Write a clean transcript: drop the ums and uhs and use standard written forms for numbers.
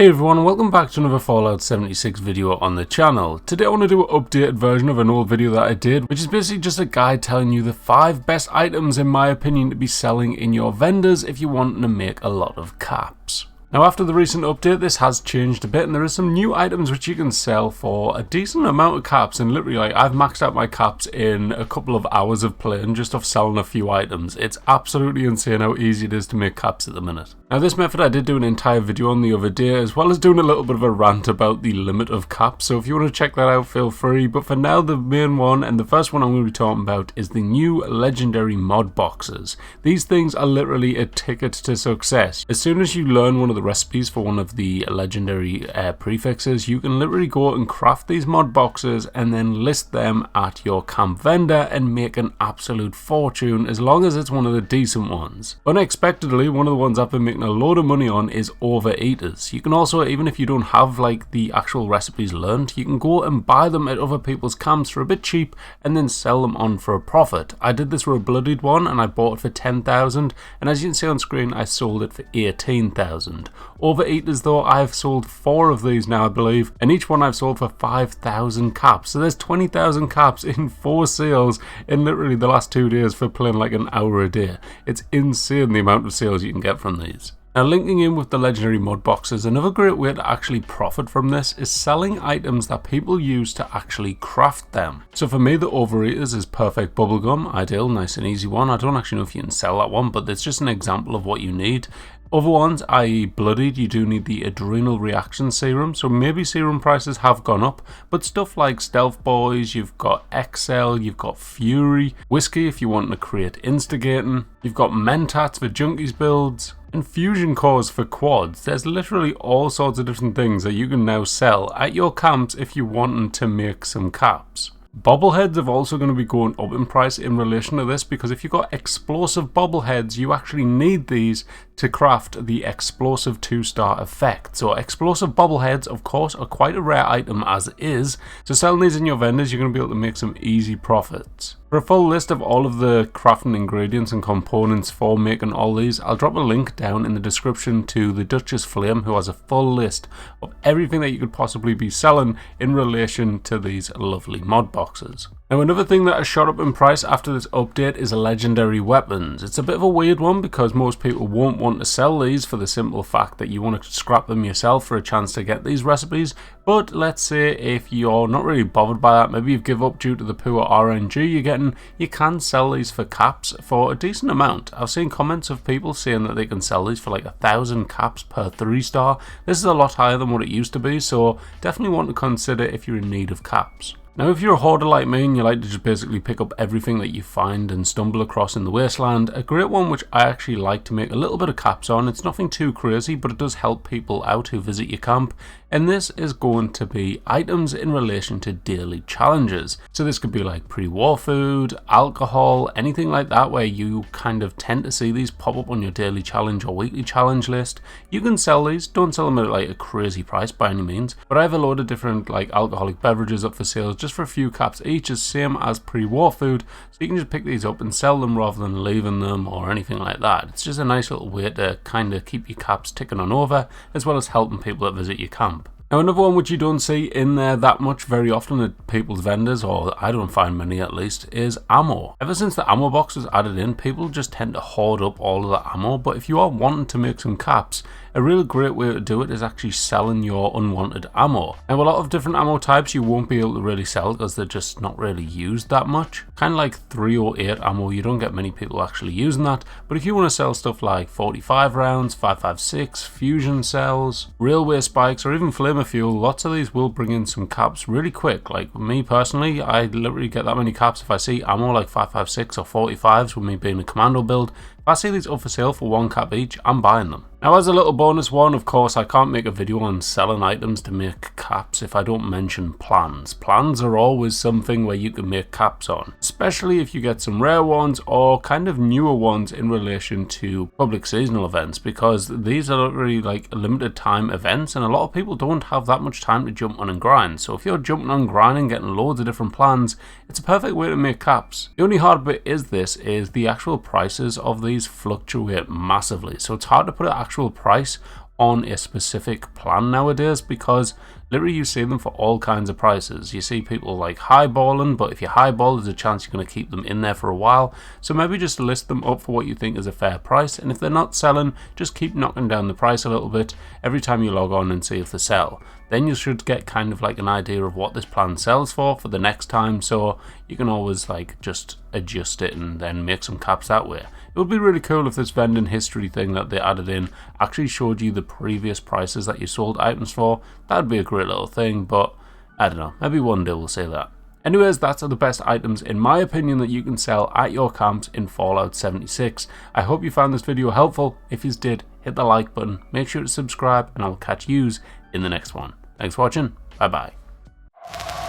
Hey everyone, welcome back to another Fallout 76 video on the channel. Today I want to do an updated version of an old video that I did, which is basically just a guide telling you the 5 best items in my opinion to be selling in your vendors if you want to make a lot of caps. Now after the recent update, this has changed a bit and there are some new items which you can sell for a decent amount of caps, and literally I've maxed out my caps in a couple of hours of playing just off selling a few items. It's absolutely insane how easy it is to make caps at the minute. Now this method I did do an entire video on the other day, as well as doing a little bit of a rant about the limit of caps, so if you want to check that out feel free, but for now the main one and the first one I'm going to be talking about is the new legendary mod boxes. These things are literally a ticket to success. As soon as you learn one of the recipes for one of the legendary prefixes, you can literally go and craft these mod boxes and then list them at your camp vendor and make an absolute fortune, as long as it's one of the decent ones. Unexpectedly, one of the ones I've been making a load of money on is overeaters. You can also, even if you don't have like the actual recipes learned, you can go and buy them at other people's camps for a bit cheap and then sell them on for a profit. I did this for a bloodied one and I bought it for 10,000, and as you can see on screen I sold it for 18,000. Overeaters though, I've sold 4 of these now I believe, and each one I've sold for 5,000 caps. So there's 20,000 caps in 4 sales in literally the last 2 days for playing like an hour a day. It's insane the amount of sales you can get from these. Now linking in with the legendary mod boxes, another great way to actually profit from this is selling items that people use to actually craft them. So for me the overeaters is perfect bubblegum, ideal, nice and easy one. I don't actually know if you can sell that one, but it's just an example of what you need. Other ones, i.e. bloodied, you do need the adrenal reaction serum, so maybe serum prices have gone up, but stuff like stealth boys, you've got Excel, you've got Fury, whiskey if you want to create instigating, you've got mentats for junkies builds, and fusion cores for quads. There's literally all sorts of different things that you can now sell at your camps if you want to make some caps. Bobbleheads are also going to be going up in price in relation to this, because if you've got explosive bobbleheads, you actually need these to craft the explosive 2-star effect. So explosive bobbleheads of course are quite a rare item as it is, so selling these in your vendors you're going to be able to make some easy profits. For a full list of all of the crafting ingredients and components for making all these, I'll drop a link down in the description to the Duchess Flame, who has a full list of everything that you could possibly be selling in relation to these lovely mod boxes. Now another thing that has shot up in price after this update is legendary weapons. It's a bit of a weird one because most people won't want to sell these for the simple fact that you want to scrap them yourself for a chance to get these recipes, but let's say if you're not really bothered by that, maybe you've given up due to the poor RNG you're getting, you can sell these for caps for a decent amount. I've seen comments of people saying that they can sell these for like 1,000 caps per 3-star. This is a lot higher than what it used to be, so definitely want to consider if you're in need of caps. Now if you're a hoarder like me and you like to just basically pick up everything that you find and stumble across in the wasteland, a great one which I actually like to make a little bit of caps on, it's nothing too crazy but it does help people out who visit your camp, and this is going to be items in relation to daily challenges. So this could be like pre-war food, alcohol, anything like that where you kind of tend to see these pop up on your daily challenge or weekly challenge list. You can sell these, don't sell them at like a crazy price by any means, but I have a load of different like alcoholic beverages up for sale just for a few caps each, as same as pre-war food, so you can just pick these up and sell them rather than leaving them or anything like that. It's just a nice little way to kind of keep your caps ticking on over, as well as helping people that visit your camp. Now another one which you don't see in there that much very often at people's vendors, or I don't find many at least, is ammo. Ever since the ammo box was added in, people just tend to hoard up all of the ammo, but if you are wanting to make some caps, a really great way to do it is actually selling your unwanted ammo. Now a lot of different ammo types you won't be able to really sell because they're just not really used that much. Kind of like 308 ammo, you don't get many people actually using that, but if you want to sell stuff like 45 rounds, 5.56, fusion cells, railway spikes, or even flamer fuel, lots of these will bring in some caps really quick. Like me personally, I literally get that many caps if I see ammo like 5.56 or 45s with me being a commando build. If I see these up for sale for 1 cap each, I'm buying them. Now as a little bonus one, of course I can't make a video on selling items to make caps if I don't mention plans. Plans are always something where you can make caps on, especially if you get some rare ones or kind of newer ones in relation to public seasonal events, because these are really like limited time events and a lot of people don't have that much time to jump on and grind. So if you're jumping on grind and getting loads of different plans, it's a perfect way to make caps. The only hard bit is the actual prices of these fluctuate massively, so it's hard to put an actual price on a specific plan nowadays, because literally you see them for all kinds of prices. You see people like highballing, but if you highball, there's a chance you're going to keep them in there for a while. So maybe just list them up for what you think is a fair price, and if they're not selling, just keep knocking down the price a little bit every time you log on and see if they sell. Then you should get kind of like an idea of what this plan sells for the next time, so you can always like just adjust it and then make some caps that way. It would be really cool if this vending history thing that they added in actually showed you the previous prices that you sold items for. That'd be a great little thing, but I don't know, maybe one day we'll say that. Anyways, that's the best items in my opinion that you can sell at your camps in Fallout 76. I hope you found this video helpful. If you did, hit the like button, make sure to subscribe, and I'll catch yous in the next one. Thanks for watching, bye bye.